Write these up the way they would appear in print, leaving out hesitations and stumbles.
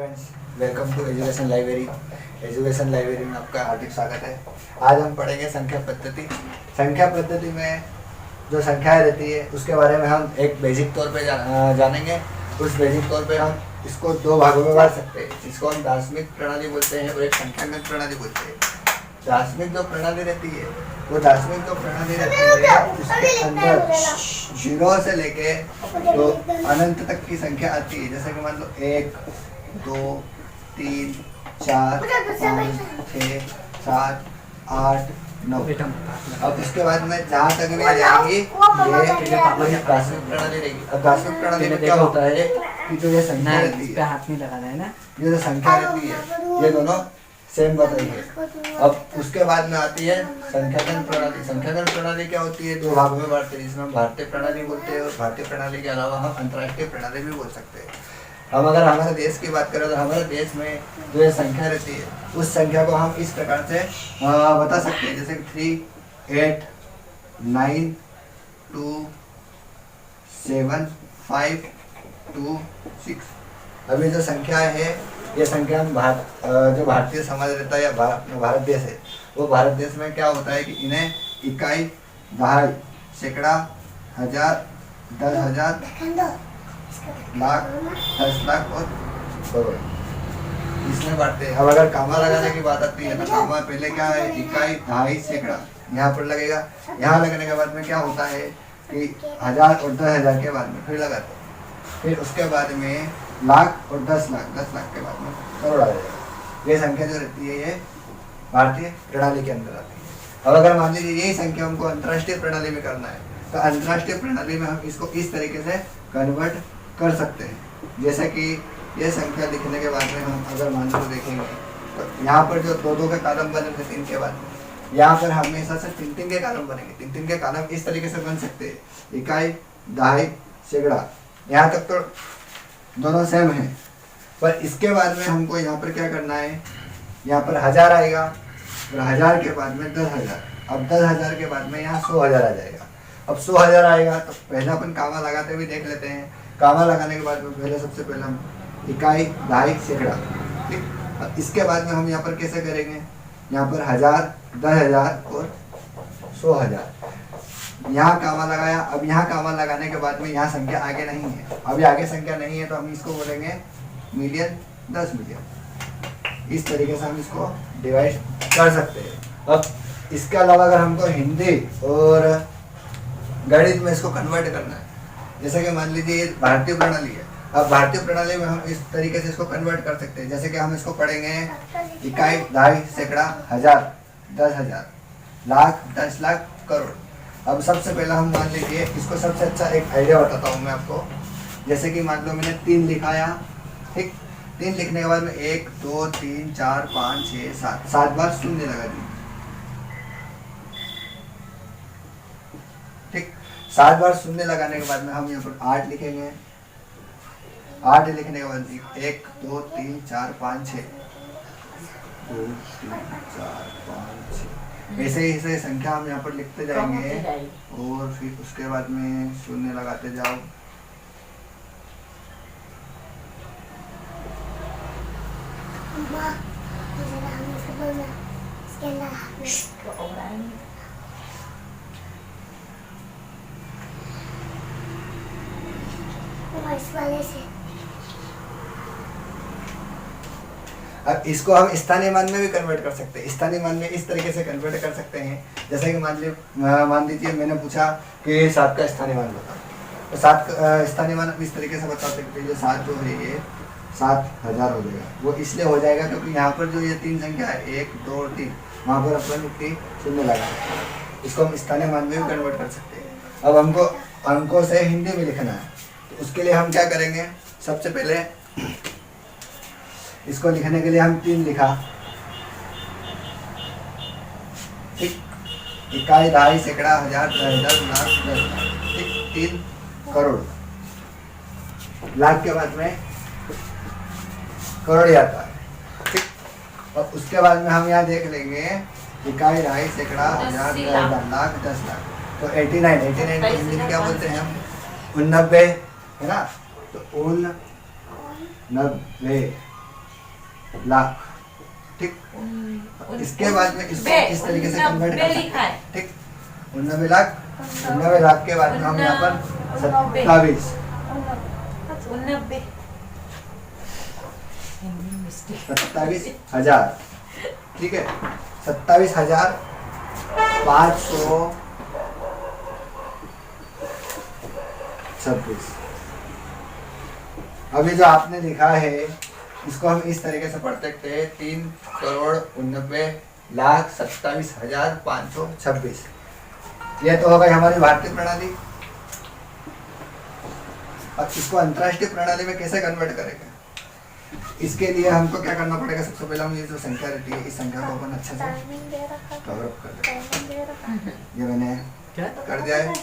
Friends, welcome to education library. Education library में आपका हार्दिक स्वागत है। आज हम पढ़ेंगे संख्या पद्धति। संख्या पद्धति में जो संख्याएं रहती है उसके बारे में हम एक बेसिक तौर पे जानेंगे। उस बेसिक तौर पे हम इसको दो भागों में बांट सकते हैं, जिसको हम दार्शनिक प्रणाली बोलते हैं और एक संख्यात्मक प्रणाली बोलते हैं। दार्शनिक जो प्रणाली रहती है वो दार्शनिक जो प्रणाली रहती है उसके अंदर जीरो से लेके तो अनंत तक की संख्या आती है। जैसे कि मान लो 1, 2, 3, 4, 5, 6, 7, 8, 9। अब इसके बाद में जहाँ तक भी जाएंगी ये दार्शनिक प्रणाली रहेगी। अब दार्शनिक प्रणाली में क्या होता है कि जो ये संख्या रहती है, हाथ नहीं लगाना है ना, ये जो संख्या रहती है ये दोनों सेम बताइए। अब उसके बाद में आती है संख्यात्मक प्रणाली। संख्यात्मक प्रणाली क्या होती है? दो भागों में बांटते हैं, जिसमें हम भारतीय प्रणाली बोलते हैं और भारतीय प्रणाली के अलावा हम अंतर्राष्ट्रीय प्रणाली भी बोल सकते हैं। हम अगर हमारे देश की बात करें तो हमारे देश में जो ये संख्या रहती है उस संख्या को हम इस प्रकार से बता सकते हैं, जैसे 3, 8, 9, 2, 7, 5, 2, 6। अभी जो संख्या है ये संख्या हम जो भारतीय समाज रहता है या भारत देश है, वो भारत देश में क्या होता है कि इन्हें इकाई, दहाई, सैकड़ा, हजार, 10,000, लाख, 10 लाख और करोड़ इसमें बांटते हैं। अब अगर कामा लगाने की बात आती है तो कामा पहले क्या है? इकाई, दहाई, सैकड़ा यहाँ पर लगेगा। यहाँ लगने के बाद में क्या होता है कि 1000 और 10,000 के बाद में फिर लगाते हैं, फिर उसके बाद में लाख और 10 लाख, 10 लाख के बाद में करोड़ आ जाएगा। ये संख्या जो रहती है ये भारतीय प्रणाली के अंदर आती है। अब अगर मान लीजिए यही संख्या हमको अंतर्राष्ट्रीय प्रणाली में करना है तो अंतर्राष्ट्रीय प्रणाली में हम इसको इस तरीके से कन्वर्ट कर सकते हैं। जैसे कि ये संख्या लिखने के बाद में हम अगर मान लो देखेंगे तो यहाँ पर जो दो के कॉलम बने थे 3 के बाद में, यहाँ पर हमेशा से 3 के कॉलम बनेंगे। 3 के कॉलम इस तरीके से बन सकते हैं, इकाई, दहाई, सैकड़ा। यहाँ तक तो दोनों सेम है, पर इसके बाद में हमको यहाँ पर क्या करना है? यहाँ पर 1000 आएगा और 1000 के बाद में 10,000। अब 10,000 के बाद में यहाँ 100,000 आ जाएगा। अब 100,000 आएगा तो पहले अपन कामा लगाते हुए देख लेते हैं। कामा लगाने के बाद में पहले सबसे पहले हम इकाई, दहाई, सैकड़ा, ठीक। अब इसके बाद में हम यहाँ पर कैसे करेंगे? यहाँ पर 1000, 10,000 और 100,000 यहाँ कामा लगाया। अब यहाँ कामा लगाने के बाद में यहाँ संख्या आगे नहीं है, अभी आगे संख्या नहीं है तो हम इसको बोलेंगे मिलियन, 10 मिलियन। इस तरीके से हम इसको डिवाइड कर सकते हैं। अब इसके अलावा अगर हमको हिंदी और गणित में इसको कन्वर्ट करना है, जैसे कि मान लीजिए ये भारतीय प्रणाली है। अब भारतीय प्रणाली में हम इस तरीके से इसको कन्वर्ट कर सकते हैं, जैसे कि हम इसको पढ़ेंगे इकाई, दहाई, सैकड़ा, 1000, 10,000, लाख, 10 लाख, करोड़। अब सबसे पहला हम मान लीजिए इसको सबसे अच्छा एक आइडिया बताता हूँ मैं आपको। जैसे कि मान लो मैंने 3 लिखाया, ठीक। 3 लिखने के बाद में 1, 2, 3, 4, 5, 6, 7 7 बार शून्य लगा दी, ठीक। 7 बार शून्य लगाने के बाद में हम यहाँ पर 8 लिखेंगे। 8 लिखने के बाद 1, 2, 3, 4, 5, 6, 2, 3, 4, 5, 6 ऐसे संख्या हम यहाँ पर लिखते जाएंगे और फिर उसके बाद में शून्य लगाते जाओ। अब इसको हम स्थानीय मान में भी कन्वर्ट कर सकते हैं। स्थानीय मान में इस तरीके से कन्वर्ट कर सकते हैं, जैसे कि मान लीजिए मैंने पूछा कि 7 का स्थानीय मान बताओ, तो 7 का स्थानीय मान इस तरीके से बता सकते हैं। जो 7 जो है ये 7,000 हो जाएगा। वो इसलिए हो जाएगा क्योंकि यहाँ पर जो ये 3 संख्या है 1, 2 और 3, वहाँ पर अपन इतनी शून्य लगा सकते हैं। इसको हम स्थानीय मान में भी कन्वर्ट कर सकते हैं। अब हमको अंकों से हिंदी में लिखना है तो उसके लिए हम क्या करेंगे? सबसे पहले इसको लिखने के लिए हम 3 लिखा, ठीक। इकाई, दहाई, सैकड़ा, 1000, 10,000, लाख, 10 लाख, ठीक। 3 करोड़, लाख के बाद में करोड़ आता है, ठीक। और उसके बाद में हम यहाँ देख लेंगे इकाई, दहाई, सैकड़ा, 1000, 10,000, लाख, 10 लाख। तो 89 को हिंदी में क्या बोलते हैं हम? 89 है ना। तो 89 लाख, ठीक। इसके बाद में इसको इस तरीके से कन्वर्ट कर सकते हैं, ठीक। 89 लाख, 89 लाख के बाद में हम यहाँ पर 27,000, ठीक है, 27,526। अभी जो आपने लिखा है इसको हम इस तरीके से पढ़ सकते हैं, 3,89,27,526। यह तो हो गई हमारी भारतीय प्रणाली। अब इसको अंतरराष्ट्रीय प्रणाली में कैसे कन्वर्ट करेंगे, इसके लिए हमको क्या करना पड़ेगा? सबसे पहले हम ये जो संख्या रहती है, इस संख्या को अपन अच्छा से कवर अप कर दें। ये मैंने कर दिया है।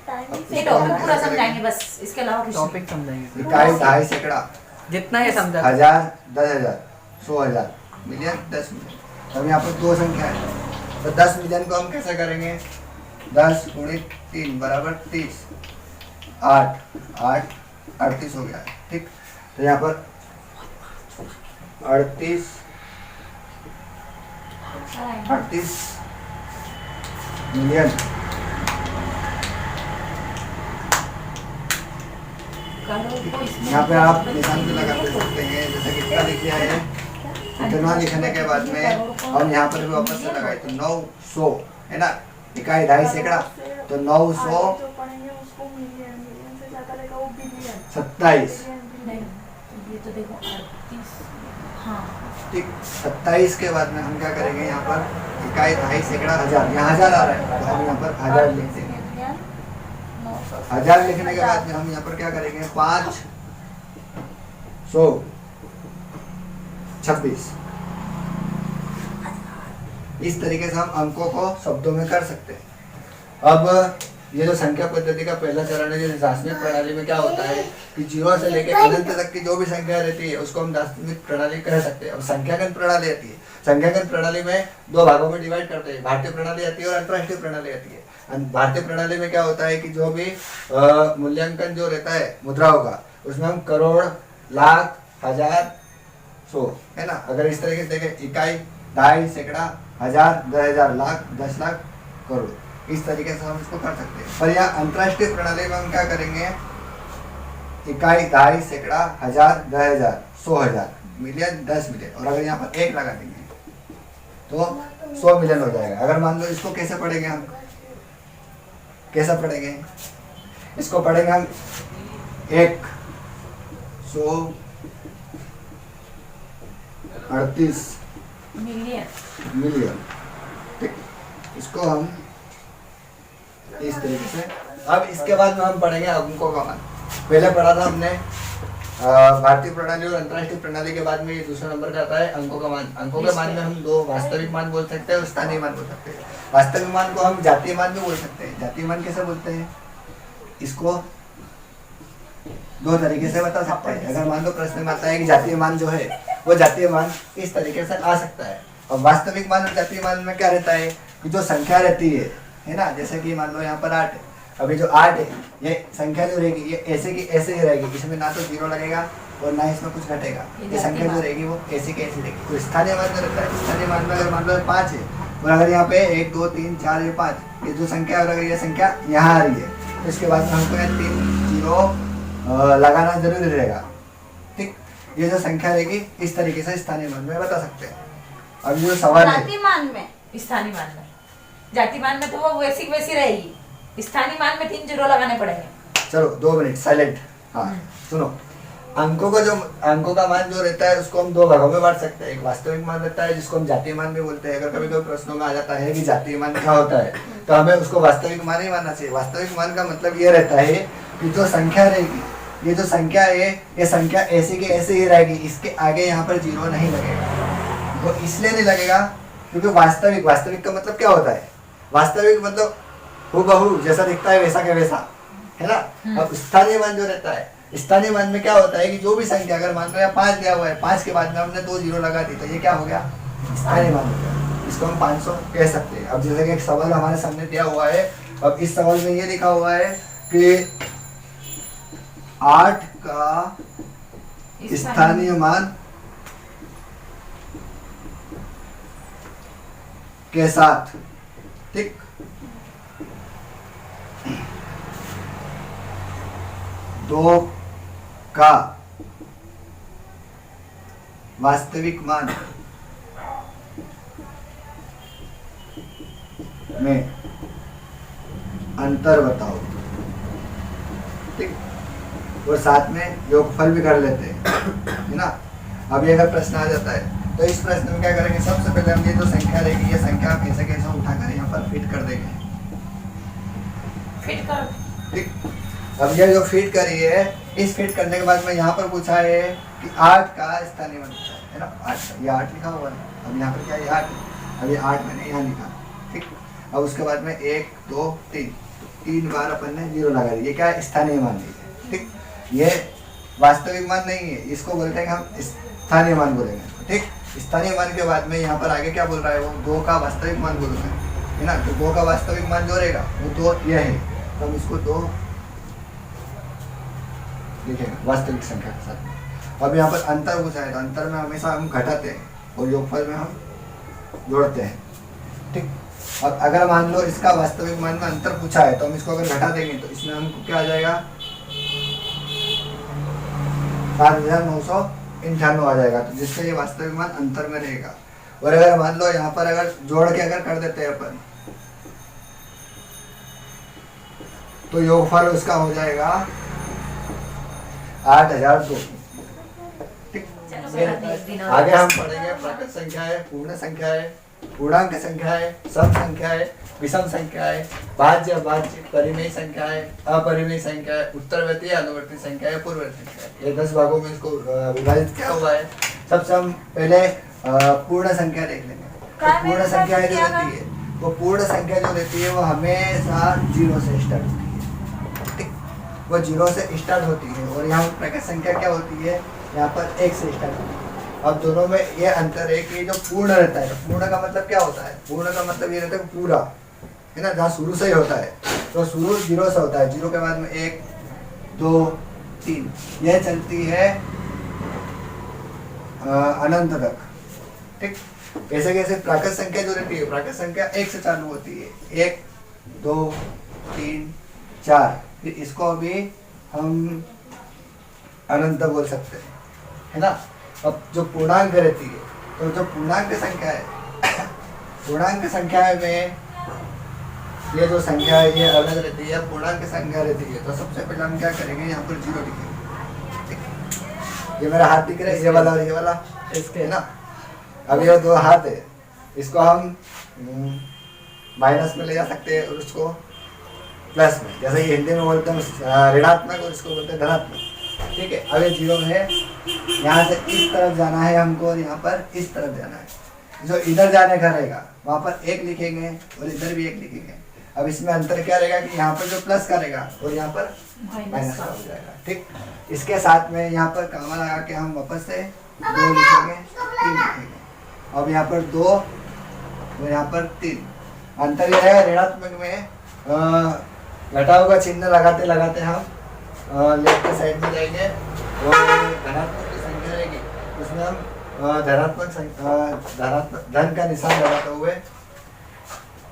पूरा समझाएंगे बस, इसके अलावा कुछ टॉपिक समझाएंगे। इकाई, दहाई, सैकड़ा, जितना ये समझा, 1000, 10,000, 100,000, मिलियन, 10 मिलियन। अब यहाँ पर दो संख्या है, तो 10 मिलियन को हम कैसे करेंगे? 10 × 3 = 30, 8 38 हो गया है, ठीक। तो यहाँ पर 38 मिलियन। यहाँ पे आप निशान भी लगा दे सकते हैं, जैसे कि इतना लिख दिया है, इतना लिखने के बाद में हम यहाँ पर भी वापस से लगाए तो 900 है ना, इकाई, दहाई, सैकड़ा, तो 927, ठीक। 27 के बाद में हम क्या करेंगे? यहाँ पर इकाई, दहाई, सैकड़ा, 1000, यहाँ 1000 आ रहा है, तो हम यहाँ पर 1000 लिख देंगे। 1000 लिखने के बाद में हम यहाँ पर क्या करेंगे? 526। इस तरीके से हम अंकों को शब्दों में कर सकते हैं। अब ये जो संख्या पद्धति का पहला चरण है, जो दार्शनिक प्रणाली में क्या होता है कि 0 से लेकर अनंत तक की जो भी संख्या रहती है उसको हम दार्शनिक प्रणाली कह सकते हैं। अब संख्यागण प्रणाली आती है, संख्यागण प्रणाली में दो भागों में डिवाइड करते हैं, भारतीय प्रणाली आती है और अंतरराष्ट्रीय प्रणाली आती है। भारतीय प्रणाली में क्या होता है कि जो भी मूल्यांकन जो रहता है मुद्राओं का, उसमें हम करोड़, लाख, हजार, 100 है ना। अगर इस तरीके से देखें, इकाई, दहाई, सैकड़ा, 1000, 10,000, लाख, 10 लाख, करोड़, इस तरीके से हम इसको कर सकते हैं। पर यहाँ अंतरराष्ट्रीय प्रणाली में हम क्या करेंगे? इकाई, दहाई, सैकड़ा, 1000, 10,000, 100,000, मिलियन, 10 मिलियन, और अगर यहाँ पर 1 लगा देंगे तो 100 मिलियन हो जाएगा। अगर मान लो इसको कैसे पढ़ेंगे हम? कैसा पढ़ेंगे इसको? पढ़ेंगे हम 138 मिलियन, ठीक। इसको हम इस तरीके से। अब इसके बाद में हम पढ़ेंगे अंकों का मान। पहले पढ़ा था हमने भारतीय प्रणाली और अंतरराष्ट्रीय प्रणाली के बाद में ये दूसरा नंबर का आता है अंकों का मान। अंकों के मान में हम दो वास्तविक मान बोल सकते हैं और स्थानीय मान बोल सकते हैं। वास्तविक मान को हम जातीय मान भी बोल सकते हैं। जातीय मान कैसे बोलते हैं? इसको दो तरीके से बता सकते हैं। अगर मान लो प्रश्न में आता है कि जातीय मान जो है वो जातीय मान इस तरीके से आ सकता है। और वास्तविक मान और जातीय मान में क्या रहता है कि जो संख्या रहती है ना, जैसे कि मान लो यहाँ पर 8 है, अभी जो 8 है ये संख्या जो रहेगी ये ऐसे की ऐसे ही रहेगी, इसमें ना तो 0 लगेगा और ना इसमें कुछ घटेगा। ये संख्या जो रहेगी वो ऐसी की ऐसी रहेगी। तो स्थानीय मान जो रहता है, स्थानीय मान में अगर मान लो 5 है और अगर यहाँ पे 1 2 3 4 ये 5 ये जो संख्या, और अगर ये संख्या यहाँ आ रही है तो इसके बाद हमको 3 0 लगाना जरूरी रहेगा, ठीक। ये जो संख्या रहेगी इस तरीके से स्थानीय मान में बता सकते हैं। अब जो सवाल है जाति मान में, स्थानीय मान में, जाति मान में तो वो वैसी वैसी रहेगी, स्थानीय मान में 3 0 लगाने पड़ेंगे। चलो 2 मिनट साइलेंट। हाँ सुनो, अंकों का मान जो रहता है उसको हम दो भागों में बांट सकते हैं। एक वास्तविक मान रहता है जिसको हम जातीय मान भी बोलते हैं। अगर कभी कोई प्रश्नों में आ जाता है कि जातीय मान क्या होता है तो हमें उसको वास्तविक मान ही मानना चाहिए। वास्तविक मान का मतलब ये रहता है कि जो संख्या रहेगी, ये जो संख्या है ये संख्या ऐसे की ऐसे ही रहेगी, इसके आगे यहाँ पर 0 नहीं लगेगा। वो इसलिए नहीं लगेगा क्योंकि वास्तविक का मतलब क्या होता है? वास्तविक मतलब हूबहू जैसा दिखता है वैसा के वैसा, है ना। अब स्थानीय मान जो रहता है, स्थानीय मान में क्या होता है कि जो भी संख्या, अगर मान लो 5 दिया हुआ है, 5 के बाद में हमने 2 0 लगा दी तो ये क्या हो गया? स्थानीय मान हो गया। इसको हम 500 कह सकते हैं। अब जैसे कि एक सवाल हमारे सामने दिया हुआ है, अब इस सवाल में ये लिखा हुआ है कि 8 का स्थानीय मान के साथ, ठीक, दो का वास्तविक मान में अंतर बताओ, ठीक, और साथ में योगफल भी कर लेते हैं, है ना। अब ये अगर प्रश्न आ जाता है तो इस प्रश्न में क्या करेंगे, सबसे पहले हम ये जो संख्या रहेगी ये संख्या हम कैसे कैसे उठाकर यहाँ पर फिट कर देंगे, फिट कर। ठीक। अब ये जो फिट करी है, इस फिट करने के बाद में यहाँ पर पूछा है कि 8 का स्थानीय मान है ना, 8 ये 8 लिखा हुआ है। अब यहाँ पर क्या है 8, अब ये 8 मैंने यहाँ लिखा, ठीक। अब उसके बाद में 1 2 3 3 बार अपन ने 0 लगा दिया, ये क्या है स्थानीय मान है, ठीक। ये वास्तविक मान नहीं है, इसको बोलते हैं हम स्थानीय मान बोलेंगे, ठीक। स्थानीय मान के बाद में यहाँ पर आगे क्या बोल रहा है, वो 2 का वास्तविक मान बोल रहा है ना। तो 2 का वास्तविक मान जो रहेगा वो 2 यह है, तो हम इसको 2 लिखेंगे वास्तविक संख्या के साथ। अब यहाँ पर अंतर पूछा है, तो अंतर में हमेशा हम घटाते हैं और योगफल में हम जोड़ते हैं, ठीक। अब अगर मान लो इसका वास्तविक मान में अंतर पूछा है तो हम इसको अगर घटा देंगे तो इसमें हमको क्या आ जाएगा, 5998 आ जाएगा, तो जिससे ये वास्तविक मान अंतर में रहेगा। और अगर मान लो यहाँ पर अगर जोड़ के अगर कर देते हैं अपन, तो योगफल उसका हो जाएगा 8002, ठीक। आगे हम पढ़ेंगे प्राकृत संख्या है, पूर्ण संख्या है, पूर्णांक संख्या है, सम संख्या है, विषम संख्या है, भाज्य अभाज्य, परिमेय संख्या है, अपरिमेय संख्या है, उत्तरवर्ती अनुवर्ती संख्या है, पूर्ववर्ती संख्या है। ये 10 भागों में इसको विभाजित किया हुआ है। सबसे हम पहले पूर्ण संख्या देख लेंगे। तो पूर्ण संख्या जो रहती है, वो पूर्ण संख्या जो रहती है वो हमेशा 0 से स्टार्ट होती है, ठीक। वो 0 से स्टार्ट होती है और यहाँ प्राकृत संख्या क्या होती है, यहाँ पर 1 से स्टार्ट होती है। अब दोनों में ये अंतर है कि जो पूर्ण रहता है, पूर्ण का मतलब क्या होता है, पूर्ण का मतलब ये रहता है पूरा, है ना, जहाँ शुरू से ही होता है। तो शुरू 0 से होता है, 0 के बाद में 1 2 3, यह चलती है अनंत तक, ठीक। कैसे कैसे प्राकृत संख्या जो रहती है, प्राकृत संख्या 1 से चालू होती है, 1 2 3 4, फिर इसको अभी हम अनंत बोल सकते हैं, है ना। अब जो पूर्णांक रहती है, तो जो पूर्णांक संख्या है, पूर्णांक संख्या में ये जो संख्या है ये अलग रहती है, पूर्णांक संख्या रहती है। तो सबसे पहले हम क्या करेंगे, यहाँ पर 0 लिखेंगे, ठीक। ये मेरा हाथ दिख रहा है, ये वाला और ये वाला, इसके है ना। अब ये 2 हाथ है, इसको हम माइनस में ले जा सकते हैं और उसको प्लस में, जैसे कि हिंदी में बोलते हैं ऋणात्मक और इसको बोलते हैं धनात्मक, ठीक है। अब ये 0 है, यहाँ से इस तरफ जाना है हमको और यहाँ पर इस तरफ जाना है। जो इधर जाने का रहेगा वहाँ पर 1 लिखेंगे और इधर भी 1 लिखेंगे। अब इसमें अंतर क्या रहेगा कि यहाँ पर जो प्लस का रहेगा और यहाँ पर माइनस का हो जाएगा, ठीक। इसके साथ में यहाँ पर कामा लगा के हम वापस से 2 लिखेंगे 3 लिखेंगे। अब यहाँ पर 2 और यहाँ पर 3, अंतर यह है ऋणात्मक में घटाव का चिन्ह लगाते लगाते हम लेफ्ट साइड में जाएंगे और धनात्मक की संख्या रहेगी उसमें हम धनात्मक धन का निशान लगाते हुए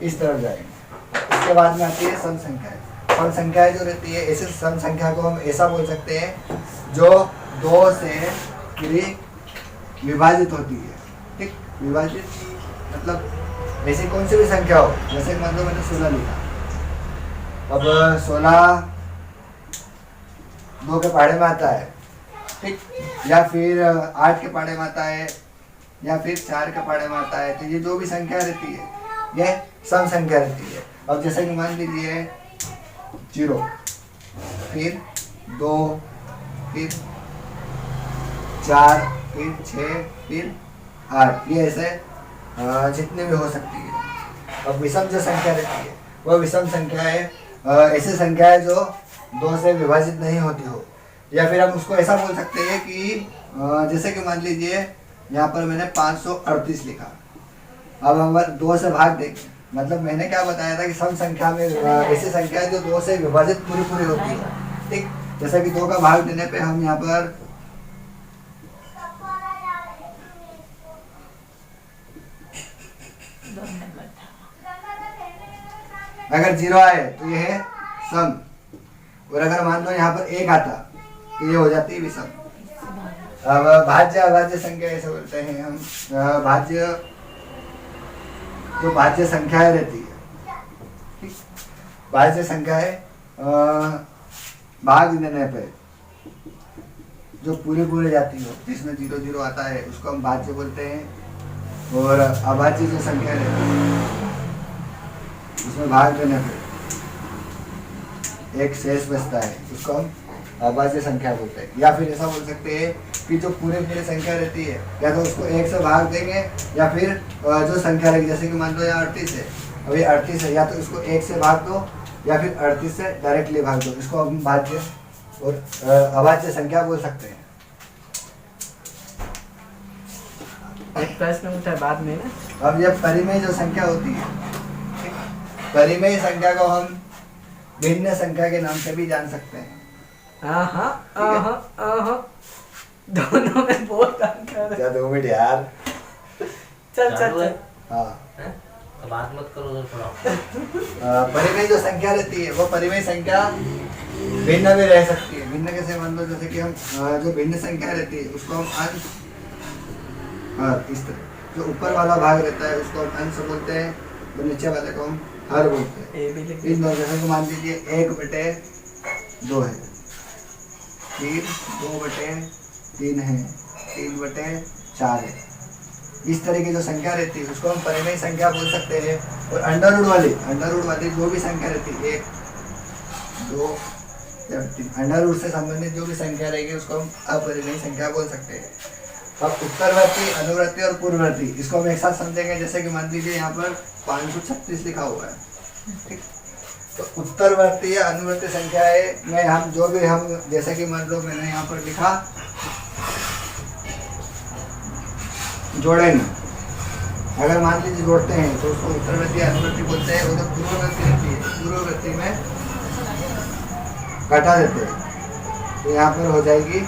इस तरफ जाएंगे। इसके बाद में आती है सम संख्या। सम संख्या जो रहती है, ऐसे सम संख्या को हम ऐसा बोल सकते हैं जो 2 से विभाजित होती है, ठीक। विभाजित मतलब ऐसी कौन सी भी संख्या हो, जैसे मान लो मैंने 16 लिखा, अब 16 2 के पहाड़े में आता है, ठीक, या फिर 8 के पहाड़े में आता है, या फिर 4 के पहाड़े में आता है। तो ये जो भी संख्या रहती है ये सम संख्या रहती है। अब जैसे कि मान लीजिए 0, फिर 2, फिर 4, फिर 6, फिर 8, ये ऐसे जितने भी हो सकती है। अब विषम जो संख्या रहती है वह विषम संख्या है, ऐसी संख्या है जो 2 से विभाजित नहीं होती हो। या फिर हम उसको ऐसा बोल सकते हैं कि जैसे कि मान लीजिए यहाँ पर मैंने 538 लिखा, अब हम 2 से भाग देंगे, मतलब मैंने क्या बताया था कि सम संख्या में ऐसी संख्या है जो 2 से विभाजित पूरी होती है, ठीक। जैसे कि 2 का भाग देने पे हम यहाँ पर 2 नंबर था। अगर 0 आए तो ये है सम, और अगर मान लो यहाँ पर 1 आता तो ये हो जाती है विषम। अब भाज्य अभाज्य संख्या ऐसे बोलते हैं हम। भाज्य, जो भाज्य संख्याएं रहती है, भाज्य संख्या है भाग देने पे जो पूरे जाती हो, जिसमें 0 0 आता है उसको हम भाज्य बोलते हैं। और अभाज्य जो संख्या रहती है उसमें भाग देने पे एक शेष बचता है, उसको हम अभाज्य संख्या बोलते हैं। या फिर ऐसा बोल सकते हैं कि जो पूरे संख्या रहती है, या तो उसको 1 से भाग देंगे, या फिर जो संख्या रहेगी, जैसे कि मान लो यहाँ 38 है, अभी 38 है, या तो इसको 1 से भाग दो या फिर 38 से डायरेक्टली भाग दो, इसको हम भाज्य और अभाज्य संख्या बोल सकते हैं। एक प्रश्न पूछा है बाद में ना। अब जब परिमेय जो संख्या होती है, परिमेय संख्या को हम भिन्न संख्या के नाम से भी जान सकते हैं। दोनों में बहुत अंतर है। क्या 2 मिनट यार। चल हाँ, तो बात मत करो उधर थोड़ा। परिमेय जो संख्या रहती है वो परिमेय संख्या भिन्न भी रह सकती है। भिन्न कैसे, मान लो जैसे कि हम जो भिन्न संख्या रहती है उसको हम अंश, इस तरह जो ऊपर वाला भाग रहता है उसको हम अंश बोलते हैं, और नीचे वाले को हम हर बोलते हैं। इन दोनों, जैसे कि मान लीजिए 1/2 है, फिर 2/3 है, 3/4 है, इस तरह की जो संख्या रहती है उसको हम परिमेय संख्या बोल सकते हैं। और अंडर रूट वाली जो भी संख्या रहती है, 1 2 या 3, अंडर रूट से संबंधित जो भी संख्या रहेगी उसको हम अपरिमेय संख्या बोल सकते हैं। अब उत्तरवर्ती, अनुवर्ती और पूर्ववर्ती, इसको हम एक साथ समझेंगे। जैसे कि मान लीजिए यहाँ पर 536 लिखा हुआ है, ठीक। तो उत्तरवर्ती या अनुवर्ती संख्याएं में हम जो भी हम, जैसे कि मान लो मैंने यहाँ पर लिखा, जोड़ेंगे। अगर मान लीजिए जोड़ते हैं तो उसको उत्तरवर्ती या अनुवर्ती बोलते हैं। और जो पूर्ववर्ती रहती है, पूर्ववर्ती में घटा देते हैं, तो यहाँ पर हो जाएगी